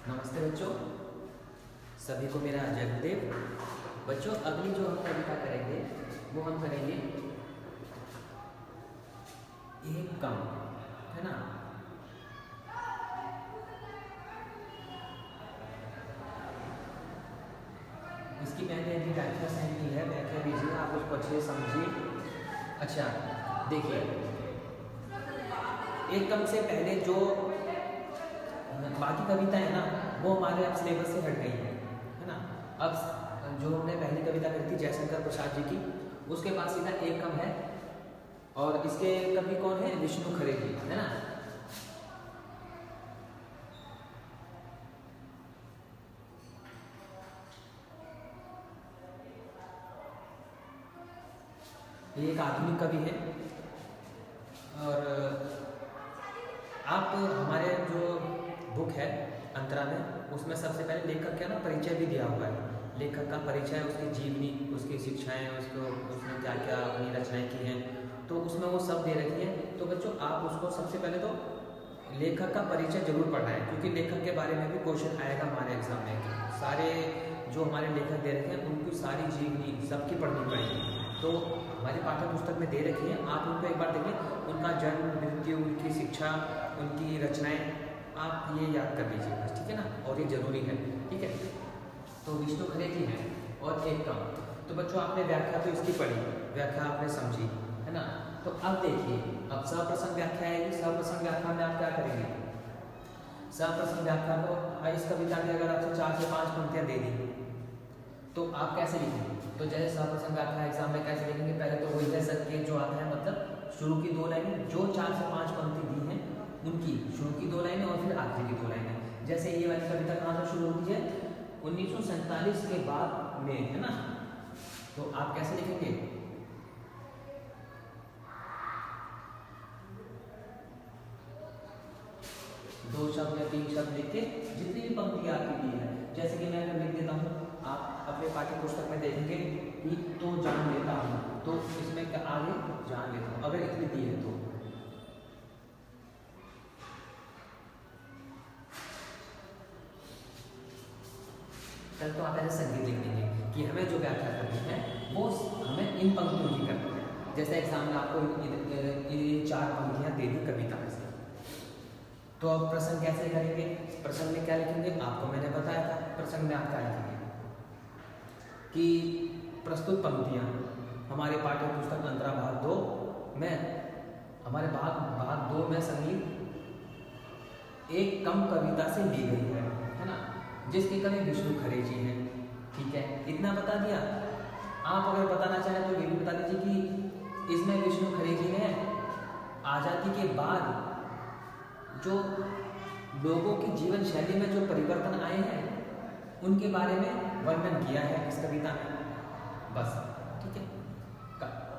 नमस्ते बच्चों, सभी को मेरा जय गुरुदेव। बच्चों, अगली जो हम कविता करेंगे वो हम करेंगे एक कम, है ना। इसकी मैंने अभी व्याख्या सेंड की है, व्याख्या दीजिए, आप उसको अच्छे से समझिए। अच्छा देखिए, एक कम से पहले जो बाकी कविता है ना वो हमारे अब सिलेबस से हट गई है ना। अब जो हमने पहली कविता करी थी जयशंकर प्रसाद जी की, उसके पास सीधा एक कम है और इसके कवि कौन है? विष्णु खरे जी, है ना। ये एक आधुनिक कवि है और आप हमारे जो बुक है अंतरा में उसमें सबसे पहले लेखक का ना परिचय भी दिया हुआ है। लेखक का परिचय, उसकी जीवनी, उसकी शिक्षाएं, उसने क्या क्या अपनी रचनाएं की हैं, तो उसमें वो सब दे रखी है। तो बच्चों आप उसको सबसे पहले तो लेखक का परिचय जरूर पढ़ना है, क्योंकि लेखक के बारे में भी क्वेश्चन आएगा हमारे एग्जाम में कि सारे जो हमारे लेखक दे रखे हैं उनकी सारी जीवनी सबकी पढ़नी पड़ेगी। तो हमारी पाठ्य पुस्तक में दे रखी है, आप उनको एक बार देखें, उनका जन्म, मृत्यु, उनकी शिक्षा, उनकी रचनाएं, आप ये याद कर लीजिए बस, ठीक है ना। और ये जरूरी है, ठीक है। तो विष्णु खरे जी हैं और एक कम। तो बच्चों आपने व्याख्या तो इसकी पढ़ी, व्याख्या आपने समझी, है ना। तो अब देखिए, अब सप्रसंग व्याख्या है। सप्रसंग व्याख्या में आप क्या करेंगे? सप्रसंग व्याख्या को इस कविता की अगर आपसे 4 से 5 पंक्तियां दे दी तो आप कैसे लिखेंगे? तो जैसे सप्रसंग व्याख्या एग्जाम में कैसे लिखेंगे? पहले तो वही है संकेत जो आता है, मतलब शुरू की 2 लाइनें, जो 4 से 5 पंक्ति दी हैं उनकी शुरू की 2 लाइनें और फिर आखिरी की 2 लाइनें। जैसे ये वाली कविता कहाँ से शुरू होती है? 1947 के बाद में, है ना। तो आप कैसे लिखेंगे? दो शब्द या 3 शब्द लिख के जितनी भी पंक्ति आपकी दी है, जैसे कि मैं अगर लिख देता हूँ, आप अपने पाठ्य पुस्तक में देखेंगे कि तो जान लेता हूँ, तो इसमें क्या आगे जान लेता हूँ, अगर इतनी दी है तो। चल तो आप ऐसे संगीत लिख देंगे कि हमें जो व्याख्या करनी है वो हमें इन पंक्तियों की करनी है। जैसे एग्जाम में आपको ये 4 पंक्तियां दे दी कविता में से, तो अब प्रसंग कैसे करेंगे? प्रसंग में क्या लिखेंगे? आपको मैंने बताया था प्रसंग में आप क्या लिखेंगे कि प्रस्तुत पंक्तियां हमारे पाठ्य पुस्तक अंतरा भाग 2 में, हमारे भाग 2 में संगीत एक कम कविता से ली गई है ना, जिसके कवि विष्णु खरे जी हैं। ठीक है, इतना बता दिया। आप अगर बताना चाहें तो ये भी बता दीजिए कि इसमें विष्णु खरे जी ने आज़ादी के बाद जो लोगों की जीवन शैली में जो परिवर्तन आए हैं उनके बारे में वर्णन किया है इस कविता में, बस। ठीक है,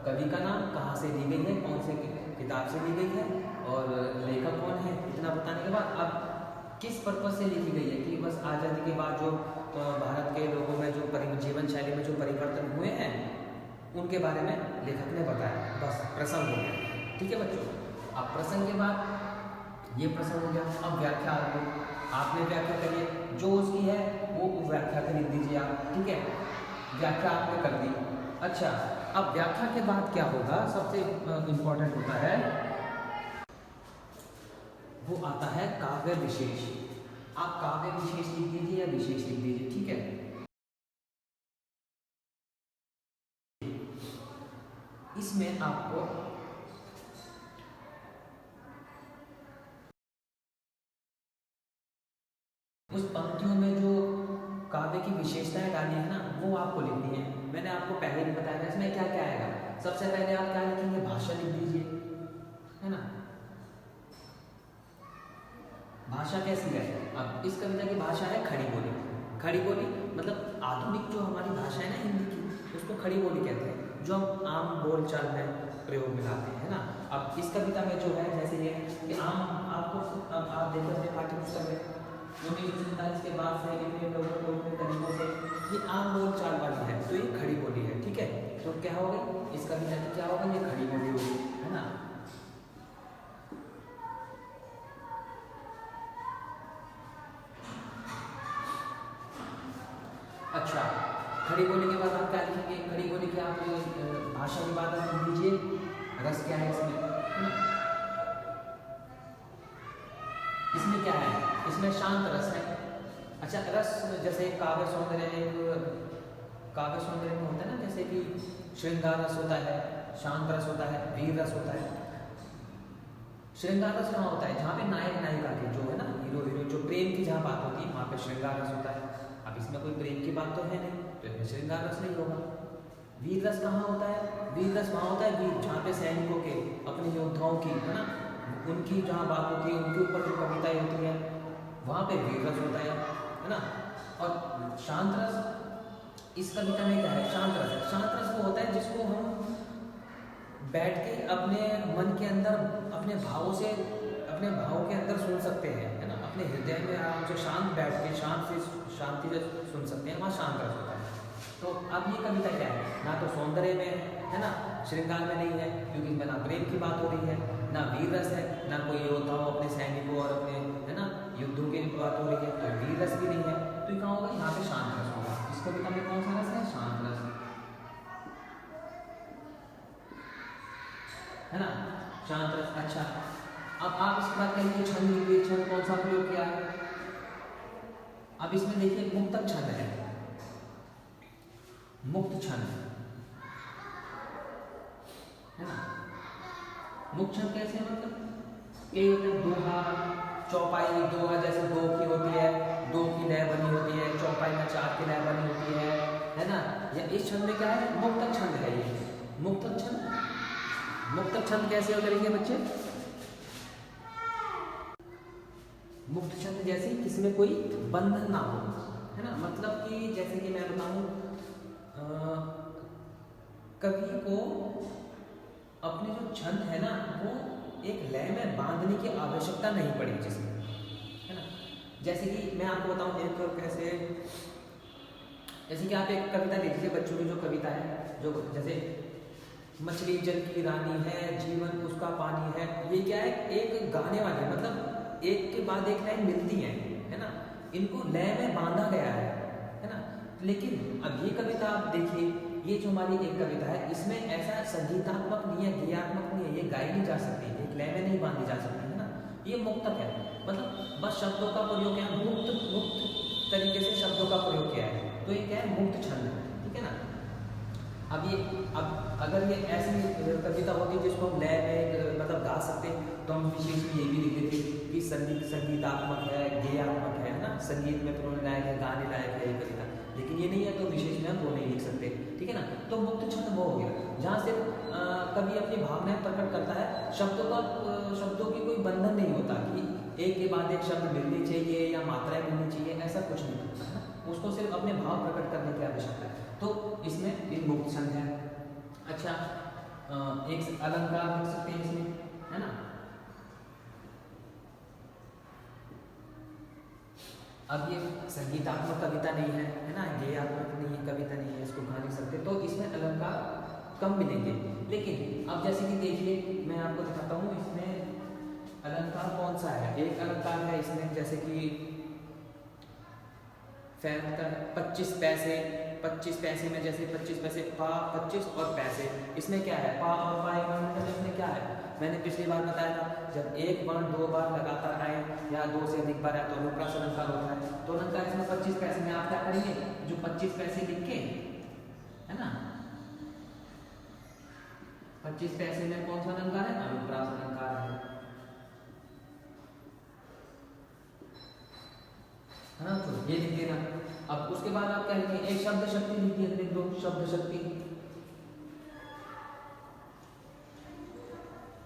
कवि का नाम, कहाँ से ली गई है, कौन से किताब से ली गई है और लेखक कौन है, इतना बताने के बाद अब किस पर्पज से लिखी गई है कि बस आज़ादी के बाद जो भारत के लोगों में जो जीवन शैली में जो परिवर्तन हुए हैं उनके बारे में लेखक ने बताया, बस प्रसंग हो गया। ठीक है बच्चों, अब प्रसंग के बाद ये प्रसंग हो गया। अब व्याख्या आ गई, आपने व्याख्या करी, जो उसकी है वो व्याख्या कर लिख दीजिए आप। ठीक है, व्याख्या आपने कर दी। अच्छा, अब व्याख्या के बाद क्या होगा? सबसे इंपॉर्टेंट होता है, वो आता है काव्य विशेष। आप काव्य विशेष लिख दीजिए या विशेष लिख दीजिए, ठीक है। इसमें आपको उस पंक्तियों में जो काव्य की विशेषताएं डाली है ना वो आपको लिखनी है। मैंने आपको पहले भी बताया था इसमें क्या क्या आएगा। सबसे पहले आप क्या लिखेंगे? भाषा लिख दीजिए, है ना। भाषा कैसी है? अब इस कविता की भाषा है खड़ी बोली। खड़ी बोली मतलब आधुनिक जो हमारी भाषा है ना हिंदी की, उसको खड़ी बोली कहते हैं, जो हम आम बोलचाल में प्रयोग में लाते हैं, है ना। अब इस कविता में जो है जैसे ये कि आम, आपको आप देखो अपने पाठ्य पुस्तक में 1947 के बाद से इतने लोगों को इतने तरीकों से ये आम बोलचाल वाली है, तो ये खड़ी बोली है। ठीक है, तो क्या हो गई इस कविता की? क्या होगा? ये खड़ी बोली होगी, है ना। अच्छा, खड़ी बोली के बाद आप क्या लिखेंगे? खड़ी बोली के आप भाषा विवादन लिख लीजिए। रस क्या है इसमें, है ना? इसमें क्या है? इसमें शांत रस है। अच्छा, रस जैसे काव्य सौंदर्य, काव्य सौंदर्य में होता है ना, जैसे कि श्रृंगार रस होता है, शांत रस होता है, वीर रस होता है। श्रृंगार रस कहाँ होता है? जहाँ पे नायक नायिका के जो है ना, हीरो हीरोइन, जो प्रेम की जहाँ बात होती है वहाँ पे श्रृंगार रस होता है। अब इसमें कोई प्रेम की बात तो है नहीं, तो इसमें श्रृंगार रस नहीं होगा। वीर रस कहाँ होता है? वीर रस वहाँ होता है वीर, जहाँ पे सैनिकों के, अपने योद्धाओं की, है ना, उनकी जहाँ बात होती है, उनके ऊपर जो कविताएं होती हैं, वहाँ पे वीर रस होता है ना। और शांत रस इस कविता में क्या है? शांत रस है। शांत रस वो होता है जिसको हम बैठ के अपने मन के अंदर, अपने भावों से, अपने भावों के अंदर सुन सकते हैं, है ना, अपने हृदय में आराम से शांत बैठ के शांति से सुन सकते हैं, वहाँ शांत रस होता है। तो अब ये कविता क्या है? ना तो सौंदर्य में है ना, श्रृंगार में नहीं है, क्योंकि इसमें ना प्रेम की बात हो रही है, ना वीर रस है, ना कोई योद्धाओं अपने सैनिकों और अपने, है ना, युद्धों की बात हो रही है, तो वीर रस भी नहीं है। तो ये कहाँ होगा? यहाँ पे शांत रस होगा। इस कविता में कौन सा रस है? शांत रस, है ना, शांत रस। अच्छा, अब आप इसके बाद कहेंगे छंद लिखिए। छंद कौन सा प्रयोग किया है? अब इसमें देखिए मुक्तक छंद है, मुक्त छंद, है ना। मुक्त छंद कैसे है? मतलब ये होते हैं दोहा, चौपाई। दोहा जैसे दो की होती है, दो की लय बनी होती है, चौपाई में चार की लय बनी होती है ना। या इस छंद में क्या है? मुक्तक छंद है ये, मुक्तक छंद। मुक्तक छंद कैसे हो करेंगे बच्चे? मुक्त छंद जैसे किसमें कोई बंधन ना हो, है ना। मतलब कि जैसे कि मैं बताऊं, कवि को अपने जो छंद है ना, वो एक लय में बांधने की आवश्यकता नहीं पड़ी जिसमें, है ना। जैसे कि मैं आपको बताऊं एक कैसे, जैसे कि आप एक कविता लिख लीजिए, बच्चों की जो कविता है, जो जैसे मछली जल की रानी है, जीवन उसका पानी है। ये क्या है? एक गाने वाले, मतलब एक के बाद एक लाइन मिलती है ना, इनको लय में बांधा गया है ना। लेकिन अब ये कविता आप देखिए, ये जो हमारी एक कविता है, इसमें ऐसा संगीतात्मक नहीं है, गेयात्मक नहीं है, ये गाई नहीं जा सकती, एक लय में नहीं बांधी जा सकती, है ना। ये मुक्तक है, मतलब बस शब्दों का प्रयोग किया, मुक्त मुक्त तरीके से शब्दों का प्रयोग किया है, तो ये क्या है? मुक्त छंद है, ठीक है ना। अब अगर ये ऐसी कविता होती जिसको हम लय में मतलब गा सकते, तो हम विशेष में ये भी लिख देते कि संगीतात्मक है, गेयात्मक है ना, संगीत में प्रोने लायक है, गाने लायक है ये कविता। लेकिन ये नहीं है, तो विशेष में हम वो नहीं लिख सकते, ठीक है ना। तो मुक्त छंद वो हो गया जहाँ से कवि अपनी भावनाएं प्रकट करता है, शब्दों की कोई बंधन नहीं होता कि एक के बाद एक शब्द मिलनी चाहिए या मात्राएं मिलनी चाहिए, ऐसा कुछ नहीं होता, है ना। उसको सिर्फ अपने भाव प्रकट करने की आवश्यकता है, तो इसमें एक मुक्त छंद है। अच्छा, एक अलंकार लिख सकते हैं इसमें, है ना। अब ये संगीतात्मक कविता नहीं है ना, गेयात्मक नहीं, कविता नहीं है, इसको गा नहीं सकते, तो इसमें अलंकार कम मिलेंगे। लेकिन अब जैसे कि देखिए, मैं आपको दिखाता हूँ इसमें अलंकार कौन सा है। एक अलंकार है इसमें, जैसे कि 25 पैसे, 25 पैसे में जैसे 25 पैसे, पा 25 और पैसे, इसमें क्या है? पा और पा एक वर्ण, इसमें क्या है? मैंने पिछली बार बताया था, जब एक वर्ण दो बार लगातार आए या दो से अधिक बार आए तो अनुप्रास अलंकार होता है। तो अलंकार इसमें 25 पैसे में आप क्या करेंगे? जो 25 पैसे लिख के, है ना, 25 पैसे में कौन सा अलंकार है? अनुप्रास अलंकार है ना। तो ये लिख देना। अब उसके बाद आप क्या लिखेंगे? एक शब्द शक्ति लिखिए, लिख दो शब्द शक्ति।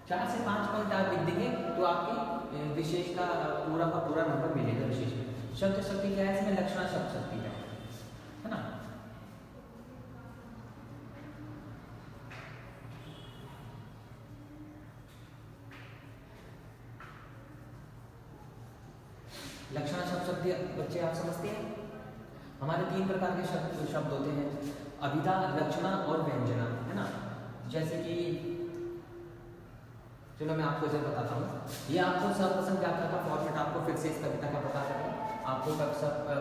4 से 5 पॉइंट आप लिख देंगे तो आपकी विशेष का पूरा नंबर मिलेगा। विशेष में शब्द शक्ति क्या है? इसमें लक्षणा शब्द शक्ति है ना। लक्षणा शब्द शक्ति बच्चे आप समझते हैं? हमारे 3 प्रकार के शब्द होते हैं, अभिधा, लक्षणा और व्यंजना, है ना। जैसे कि चलो मैं आपको इसे बताता हूँ, ये आपको सर्वप्रथम व्याख्या का फॉर्मेट आपको फिर से इस कविता का बता सकता हूँ। आप आपको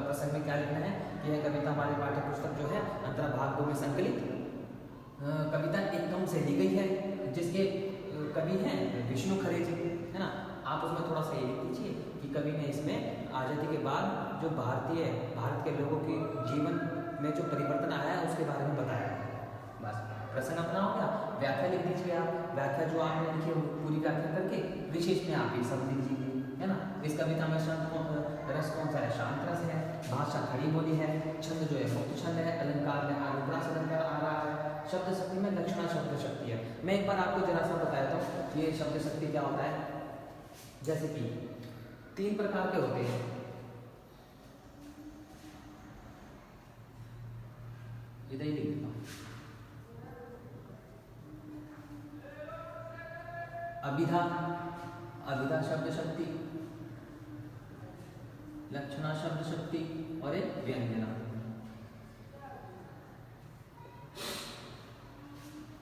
प्रसंग में क्या लिखना है? यह कविता हमारे पाठ्य पुस्तक जो है अंतर्भाग 2 में संकलित कविता एकदम से ली गई है, जिसके कवि हैं विष्णु खरे जी, है ना। आप उसमें थोड़ा सा ये लिख दीजिए कि कवि ने इसमें आज़ादी के बाद जो भारत के लोगों के जीवन में जो परिवर्तन आया है उसके बारे में बताया है। बस प्रसंग अपना हो गया। व्याख्या लिख दीजिए आप, व्याख्या जो आपने लिखी है पूरी व्याख्या करके विशेष में आप ये सब लिख दीजिए, है ना। इस कविता में रस कौन सा है? शांत रस है। भाषा खड़ी बोली है। छंद जो है मुक्त छंद है। अलंकार में अनुप्रास अलंकार आ रहा है। शब्द शक्ति में लक्षणा शब्द शक्ति है। मैं एक बार आपको जरा सा बताया था ये शब्द शक्ति क्या होता है। जैसे कि 3 प्रकार के होते हैं। इधर ही लिख देता हूं। अभिधा शब्द शक्ति, लक्षणा शब्द शक्ति और एक व्यंजना।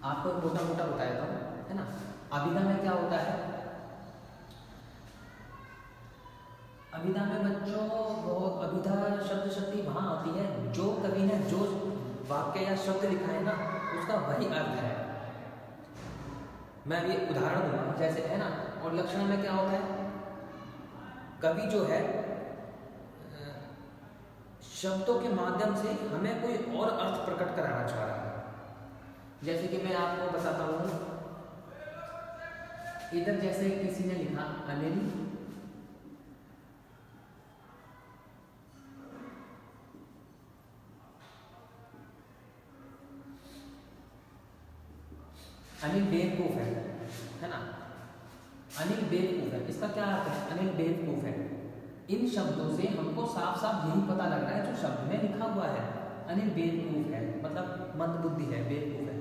आपको मोटा मोटा बताया था, है ना। अभिधा में क्या होता है? अभिधा में बच्चों बहुत अभिधा शब्द शक्ति वहां आती है जो कवि ने जो वाक्य या शब्द लिखा है ना उसका वही अर्थ है। मैं अभी उदाहरण दूंगा जैसे, है ना। और लक्षण में क्या होता है? कवि जो है शब्दों के माध्यम से हमें कोई और अर्थ प्रकट कराना चाह रहा है। जैसे कि मैं आपको बताता हूं, इधर जैसे किसी ने लिखा अनिल बेवकूफ है ना। अनिल बेवकूफ है, इसका क्या अर्थ है? अनिल बेवकूफ है। इन शब्दों से हमको साफ साफ यही पता लग रहा है जो शब्द में लिखा हुआ है। अनिल बेवकूफ है मतलब मंदबुद्धि है, बेवकूफ है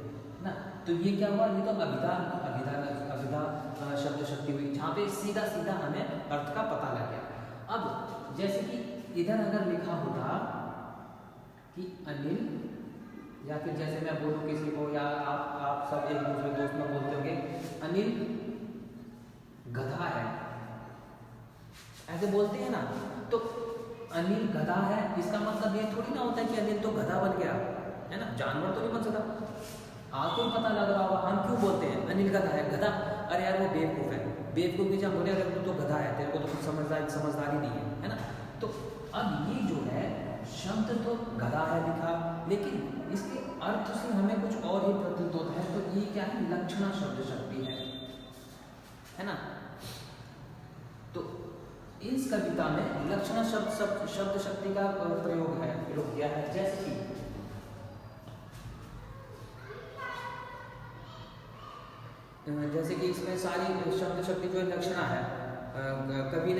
ना। तो ये क्या हुआ? ये तो अभिधा शब्द शक्ति हुई जहाँ पे सीधा सीधा हमें अर्थ का पता लग गया। अब जैसे कि इधर अगर लिखा होता कि अनिल, या फिर जैसे मैं बोलूँ किसी को, या आप सब एक दूसरे दोस्त में बोलते होंगे अनिल गधा है, ऐसे बोलते हैं ना। तो अनिल गधा है इसका मतलब ये थोड़ी ना होता है कि अनिल तो गधा बन गया, है ना। जानवर तो नहीं बन सकता। आपको भी पता लग रहा होगा हम क्यों बोलते हैं अनिल गधा है। गधा, अरे यार वो बेवकूफ है। बेवकूफ भी जब बोले अगर तो गधा है, तेरे को तो कुछ समझदारी नहीं है ना। तो अब ये जो है शब्द तो गधा है लिखा, लेकिन इसके अर्थ से हमें कुछ और ही प्रतीत होता है। तो ये क्या है? लक्षणा शब्द शक्ति है ना। तो इस कविता में लक्षणा शब्द शक्ति का प्रयोग किया है। जैसे कि इसमें सारी शब्द शक्ति जो है लक्षणा है। कवि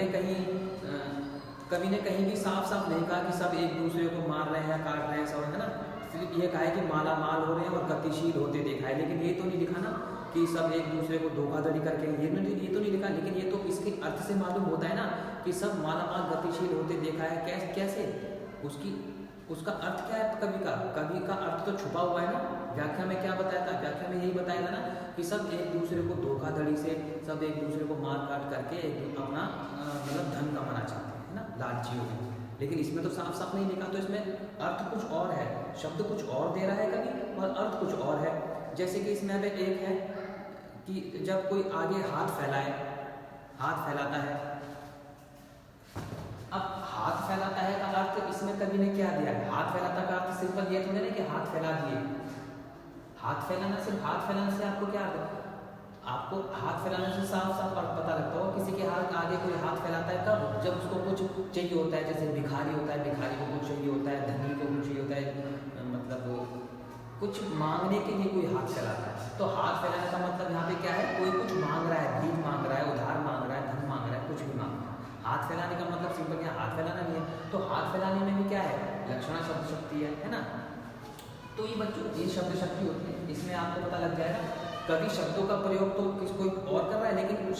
ने कहीं भी साफ साफ नहीं कहा कि सब एक दूसरे को मार रहे हैं, काट रहे हैं सब, है ना। सिर्फ ये कहा है कि माला माल हो रहे हैं और गतिशील होते देखा है। लेकिन ये तो नहीं लिखा ना कि सब एक दूसरे को धोखाधड़ी करके, ये तो नहीं लिखा। लेकिन ये तो इसके अर्थ से मालूम होता है ना कि सब माला माल गतिशील होते देखा है। कैसे उसका अर्थ क्या है? कवि का अर्थ तो छुपा हुआ है ना। व्याख्या में क्या बताया था? व्याख्या में यही बताया था ना कि सब एक दूसरे को धोखाधड़ी से, सब एक दूसरे को मार काट करके अपना मतलब धन कमाना चाहते हैं, है ना, लालची हो गए। लेकिन इसमें तो साफ साफ नहीं लिखा। तो इसमें अर्थ कुछ और है, शब्द कुछ और दे रहा है कवि और अर्थ कुछ और है। जैसे कि इसमें एक है कि जब कोई आगे हाथ फैलाता है। अब हाथ फैलाता है का अर्थ इसमें कवि ने क्या दिया है? हाथ फैलाता का अर्थ सिंपल ये थोड़ी ना कि हाथ फैला दिए। हाथ फैलाना से आपको क्या अर्थ? आपको हाथ फैलाने से साफ साफ पता लगता हो किसी के हाथ आगे कोई हाथ फैलाता है कब? जब उसको कुछ चाहिए होता है। जैसे भिखारी होता है, भिखारी को कुछ चाहिए होता है, धनी को कुछ चाहिए होता है, मतलब वो कुछ मांगने के लिए कोई हाथ फैलाता है। तो हाथ फैलाने का मतलब यहाँ पे क्या है? कोई कुछ मांग रहा है, भीख मांग रहा है, उधार मांग रहा है, धन मांग रहा है, कुछ भी मांग रहा है। हाथ फैलाने का मतलब सिंपल क्या? हाथ फैलाना नहीं है। तो हाथ फैलाने में भी क्या है? लक्षणा शब्द शक्ति है ना। तो ये बच्चों ये शब्द शक्ति होती है। इसमें आपको पता लग जाएगा कभी शब्दों का प्रयोग तो कोई और कर रहा है, लेकिन उन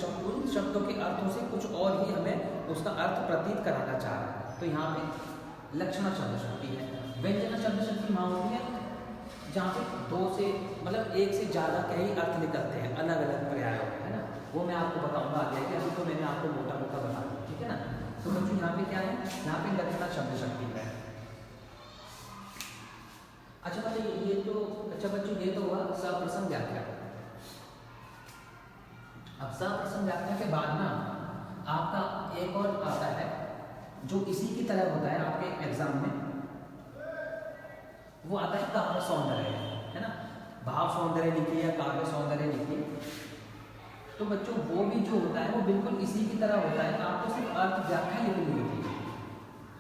शब्दों के अर्थों से कुछ और ही हमें उसका अर्थ प्रतीत कराना चाह रहा है। तो यहाँ पे लक्षणा शब्द शक्ति है। व्यंजना शब्द शक्ति वहाँ होती है जहाँ पे दो से मतलब एक से ज़्यादा कई अर्थ निकलते हैं, अलग अलग पर्यायों, है ना। वो मैं आपको बताऊंगा आगे कि अभी तो मैंने आपको मोटा मोटा बता दिया, ठीक है ना। तो बच्चों यहाँ पे क्या है, यहाँ पे लक्षणा शब्द शक्ति है। अच्छा बच्चों ये तो हुआ सप्रसंग व्याख्या। अब सप्रसंग व्याख्या के बाद ना आपका एक और आता है जो इसी की तरह होता है आपके एग्जाम में, वो आता है काव्य सौंदर्य, है ना। भाव सौंदर्य लिखिए या काव्य सौंदर्य लिखिए, तो बच्चों वो भी जो होता है वो बिल्कुल इसी की तरह होता है, आपको सिर्फ अर्थ व्याख्या लिखनी होती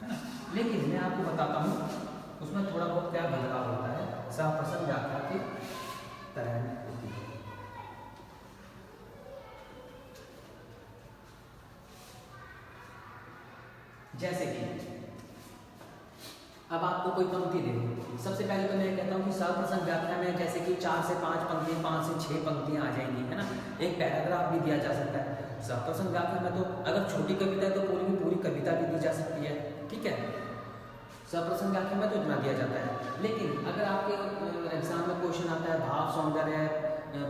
है ना। लेकिन मैं आपको बताता हूँ उसमें थोड़ा बहुत क्या बदलाव होता है, सप्रसंग व्याख्या की तरह होती है। जैसे कि अब आपको कोई पंक्ति दे, सबसे पहले तो मैं कहता हूँ कि सप्रसंग व्याख्या में जैसे कि 4 से 5 पंक्तियाँ, 5 से 6 पंक्तियाँ आ जाएंगी, है ना। एक पैराग्राफ भी दिया जा सकता है। सप्रसंग व्याख्या में तो अगर छोटी कविता है तो पूरी की पूरी कविता भी दी जा सकती है, ठीक है। सप्रसंग व्याख्या में तो इतना दिया जाता है। लेकिन अगर आपके एग्जाम में क्वेश्चन आता है भाव सौंदर्य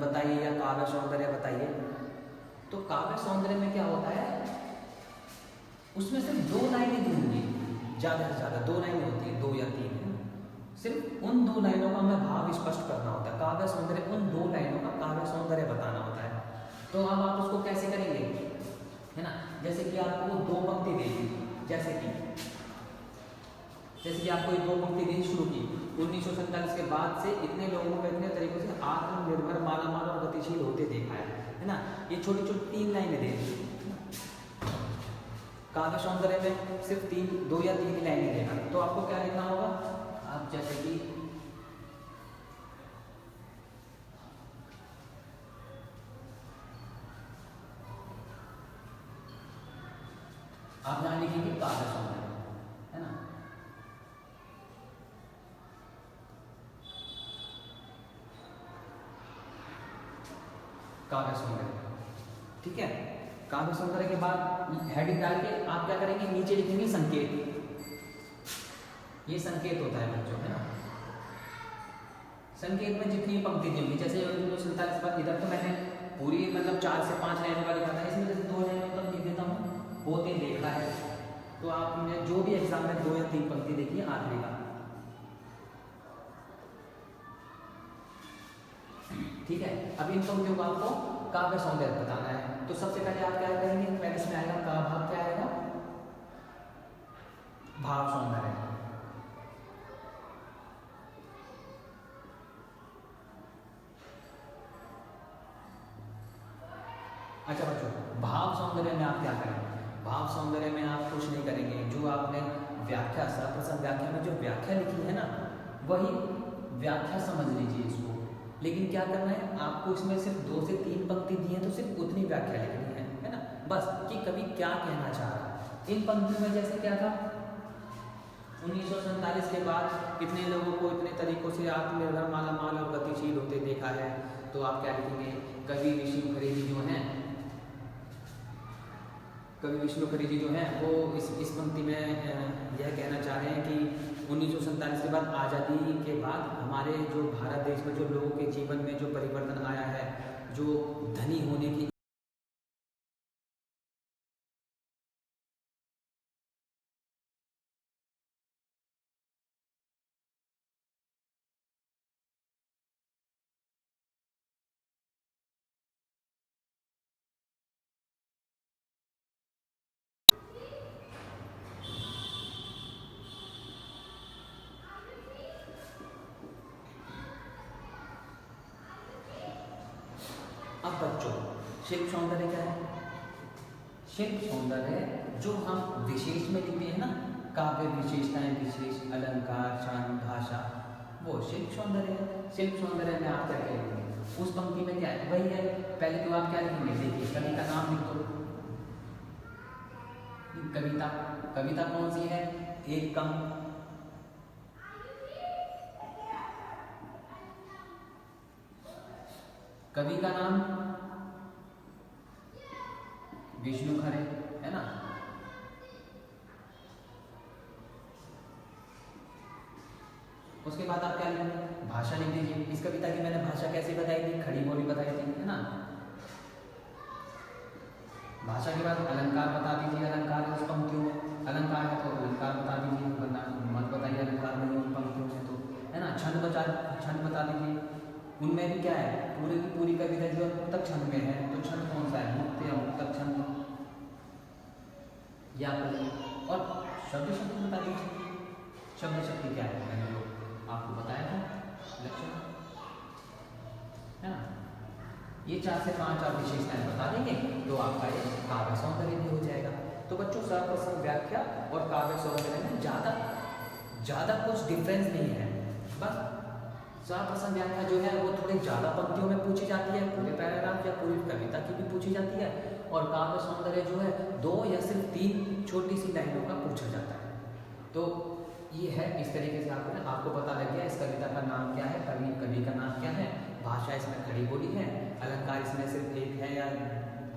बताइए या काव्य सौंदर्य बताइए, तो काव्य सौंदर्य में क्या होता है, उसमें सिर्फ 2 लाइनें दी होंगी, ज़्यादा से ज़्यादा 2 लाइनें होती हैं, 2 या 3, सिर्फ उन 2 लाइनों का हमें भाव स्पष्ट करना होता है। काव्य सौंदर्य उन 2 लाइनों का काव्य सौंदर्य बताना होता है। तो अब आप उसको कैसे करेंगे, है ना। जैसे कि आपको 2 पंक्ति देगी, जैसे कि आपको 2 पंक्ति दी शुरू की, 1947 के बाद से इतने लोगों को इतने तरीकों से आत्मनिर्भर, मालामाल और गतिशील होते देखा है ना। ये छोटी छोटी 3 लाइनें देगी। काव्य सौंदर्य में सिर्फ 2 या 3 लाइनें देगा, तो आपको क्या लिखना होगा, आप जैसे कि आप यहाँ लिखिए काव्य सौंदर्य, है ना। काव्य सौंदर्य, ठीक है। काव्य सौंदर्य के बाद हेडिंग डाल के आप क्या करेंगे, नीचे लिखेंगे संकेत। ये संकेत होता है बच्चों, है ना। संकेत में जितनी पंक्ति दी होगी, जैसे 1947 पर इधर तो मैंने पूरी मतलब 4 से 5 लाइनों का लिखा था, इसमें जैसे 2 लाइनों तक लिख देता हूँ, होते देखा है। तो आपने जो भी एग्जाम में 2 या 3 पंक्ति देखी है आखिरी का, ठीक है। अब इन पंक्तियों को आपको काव्य सौंदर्य बताना है। तो सबसे पहले आप क्या करेंगे, पहले इसमें आएगा का भाव, क्या आएगा, भाव सौंदर्य। अच्छा बच्चों, भाव सौंदर्य में आप क्या करेंगे, भाव सौंदर्य में आप कुछ नहीं करेंगे, जो आपने व्याख्या सप्रसंग व्याख्या में जो व्याख्या लिखी है ना, वही व्याख्या समझ लीजिए इसको। लेकिन क्या करना है आपको, इसमें सिर्फ 2 से 3 पंक्ति दी है, तो सिर्फ उतनी व्याख्या लिखनी है ना, बस, कि कवि क्या कहना चाह रहा है। इन पंक्तियों में जैसे क्या था, 1947 के बाद इतने लोगों को इतने तरीकों से आत्मनिर्भर, मालामाल और गतिशील होते देखा है, तो आप क्या लिखेंगे, कवि विष्णु खरेदी जो हैं, कवि विष्णु खरेदी जो हैं वो इस पंक्ति में यह कहना चाह रहे हैं कि 1947 के बाद, आज़ादी के बाद हमारे जो भारत देश में जो लोगों के जीवन में जो परिवर्तन आया है, जो धनी होने की अब बच्चों, शिल्प सौंदर्य क्या है, शिल्प सौंदर्य जो हम विशेष में लिखते हैं ना, काव्य विशेषताएं, विशेष अलंकार, छंद, भाषा, वो शिल्प सौंदर्य है। शिल्प सौंदर्य में आप क्या करेंगे, उस पंक्ति में क्या है वही है। पहले तो आप क्या लिखेंगे, देखिए कवि का नाम लिख दो, कविता कौन सी है, एक कम, कवि का नाम विष्णु खरे, है ना। उसके बाद आप क्या लिखेंगे, भाषा लिख दीजिए। इस कविता की मैंने भाषा कैसे बताई थी, खड़ी बोली बताई थी, है ना। भाषा के बाद अलंकार बता दीजिए, अलंकार है उस पंक्तियों में, अलंकार है तो अलंकार बता दीजिए, वरना मत बताइए अलंकार में उन पंक्तियों में, तो है ना। छंद बता दीजिए, उनमें भी क्या है, पूरी की पूरी कविता जो है मुक्तक छंद में है, तो छंद कौन सा है, मुक्त या मुक्तक छंद, या और शब्द शक्ति बता दीजिए। शब्द शक्ति क्या है, मैंने जो आपको बताया था लक्षण, है ना। ये 4 से 5 आप विशेषताएं बता देंगे तो आपका ये काव्य सौंदर्य भी हो जाएगा। तो बच्चों सर्वप्रथम व्याख्या और काव्य सौंदर्य में ज़्यादा कुछ डिफरेंस नहीं है। बस सर्वप्रथम व्याख्या जो है वो थोड़ी ज़्यादा पंक्तियों में पूछी जाती है, पूरे पैराग्राफ या पूरी कविता की भी पूछी जाती है, और काव्य सौंदर्य जो है 2 या सिर्फ 3 छोटी सी लाइनों का पूछा जाता है। तो ये है, इस तरीके से आपको पता लग गया इस कविता का नाम क्या है, कवि का नाम क्या है, भाषा इसमें खड़ी बोली है, अलंकार इसमें सिर्फ एक है, या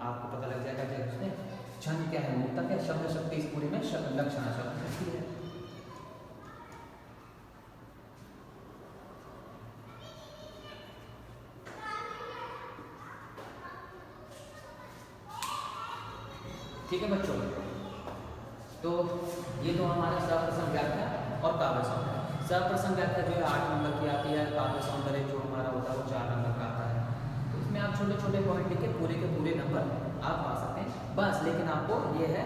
आपको पता लग जाएगा कि उसमें छंद क्या है, मुक्तक है, शब्द शक्ति इस पूरी में लक्षणा शब्द शक्ति है। ठीक है बच्चों, तो ये तो हमारा सर्वप्रथम व्याख्या और काव्य सौंदर्य। सर्वप्रथम व्याख्या जो है 8 नंबर की आती है, काव्य सौंदर्य जो हमारा होता है वो 4 नंबर का आता है। तो इसमें आप छोटे छोटे पॉइंट लिख के पूरे के पूरे नंबर आप पा सकते हैं बस। लेकिन आपको ये है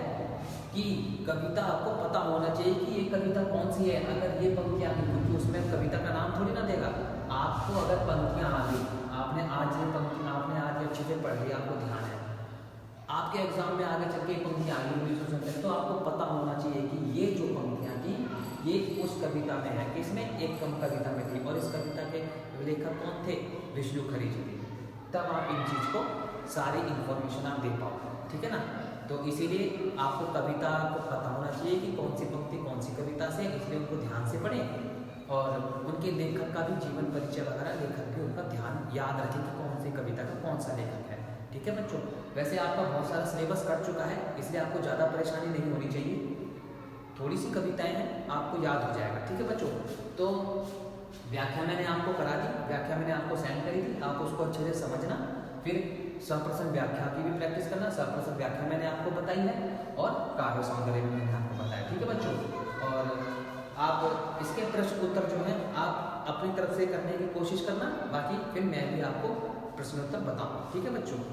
कि कविता आपको पता होना चाहिए कि ये कविता कौन सी है। अगर ये पंक्तियाँ आ गई, क्योंकि उसमें कविता का नाम थोड़ी ना देगा आपको, अगर पंक्तियाँ आ गई, आपने आज ये पंक्तियाँ आपने आज अच्छे से पढ़ ली, आपको ध्यान है, आपके एग्जाम में आगे चल के पंक्तियाँ आई 1970, तो आपको पता होना चाहिए कि ये जो पंक्तियाँ थी ये उस कविता में है, किसमें, एक कम कविता में थी, और इस कविता के लेखक कौन थे, विष्णु खरी जी थे। तब आप इन चीज़ को सारी इंफॉर्मेशन आप दे पाओगे, ठीक है ना। तो इसीलिए आपको कविता को पता होना चाहिए कि कौन सी पंक्ति कौन सी कविता से, इसलिए उनको ध्यान से पढ़ें, और उनके लेखक का भी जीवन परिचय वगैरह लेखक भी उनका ध्यान याद रखें कि कौन सी कविता का कौन सा लेखक है, ठीक है बच्चों। वैसे आपका बहुत सारा सिलेबस कट चुका है, इसलिए आपको ज़्यादा परेशानी नहीं होनी चाहिए, थोड़ी सी कविताएं हैं, आपको याद हो जाएगा, ठीक है बच्चों। तो व्याख्या मैंने आपको करा दी, व्याख्या मैंने आपको सेंड करी थी, आप उसको अच्छे से समझना, फिर सर्वप्रथम व्याख्या की भी प्रैक्टिस करना। सर्वप्रथम व्याख्या मैंने आपको बताई है और काव्य सौंदर्य भी मैंने आपको बताया, ठीक है बच्चों। और आप इसके प्रश्न उत्तर जो है आप अपनी तरफ से करने की कोशिश करना, बाकी फिर मैं भी आपको प्रश्नोत्तर बताऊँ, ठीक है बच्चों।